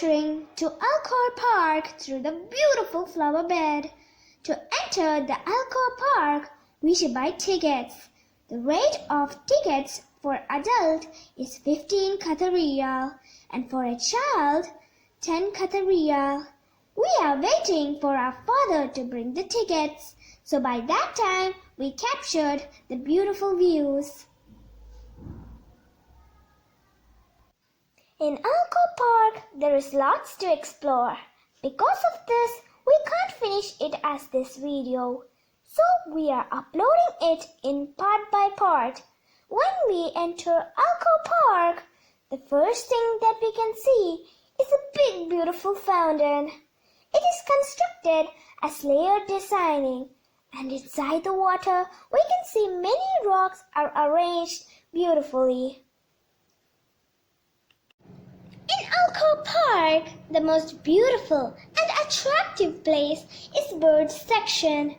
entering to Khor Park through the beautiful flower bed. To enter the Khor Park, we should buy tickets. The rate of tickets for adult is 15 Qatar riyal and for a child 10 Qatar riyal. We are waiting for our father to bring the tickets, so by that time we captured the beautiful views. In Khor Park, there is lots to explore. Because of this, we can't finish it as this video. So we are uploading it in part by part. When we enter Khor Park, the first thing that we can see is a big beautiful fountain. It is constructed as layered designing, and inside the water we can see many rocks are arranged beautifully. In Khor Park, the most beautiful and attractive place is birds section.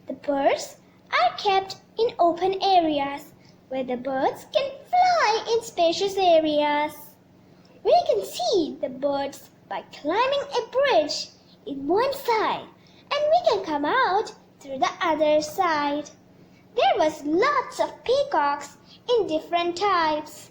The birds are kept in open areas where the birds can fly in spacious areas. We can see the birds by climbing a bridge in one side, and we can come out through the other side. There was lots of peacocks in different types.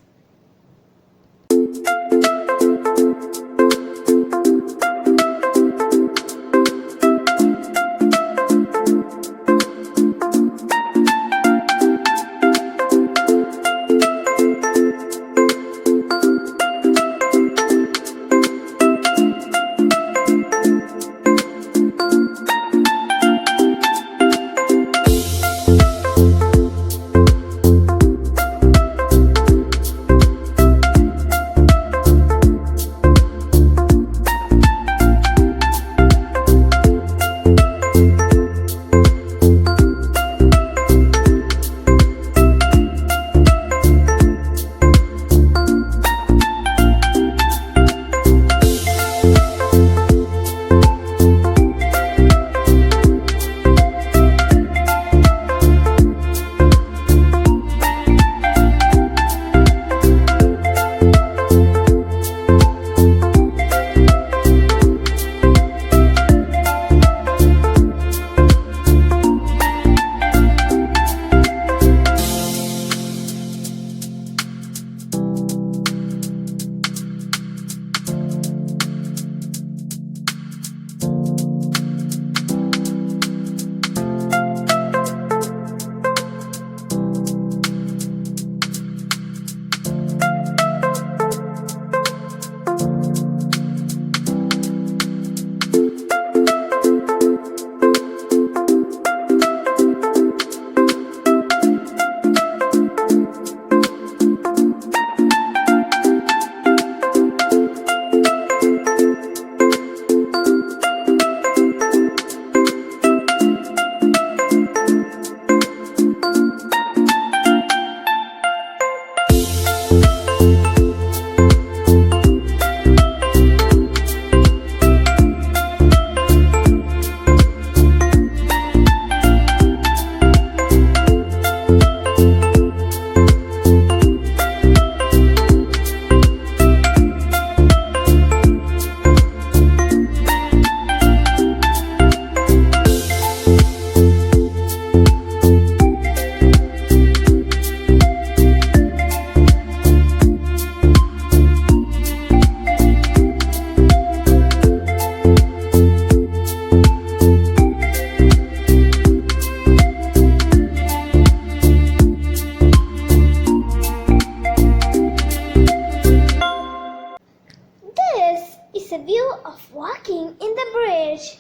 Walking in the bridge.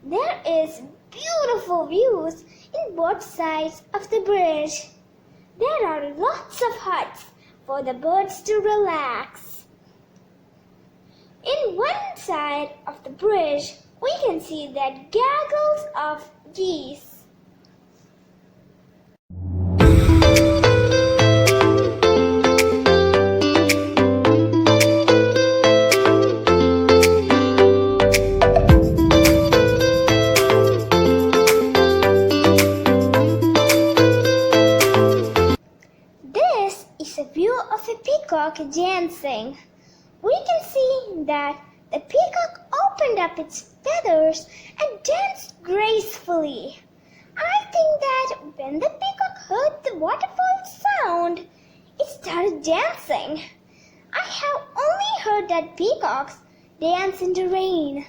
There is beautiful views in both sides of the bridge. There are lots of huts for the birds to relax. In one side of the bridge, we can see that gaggles of geese. This is a view of a peacock dancing. We can see that The peacock opened up its feathers and danced gracefully. I think that when the peacock heard the waterfall sound, it started dancing. I have only heard that peacocks dance in the rain.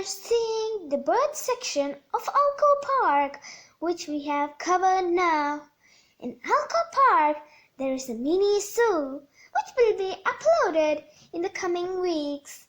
Seeing the bird section of Khor Park, which we have covered now. In Khor Park, there is a mini zoo, which will be uploaded in the coming weeks.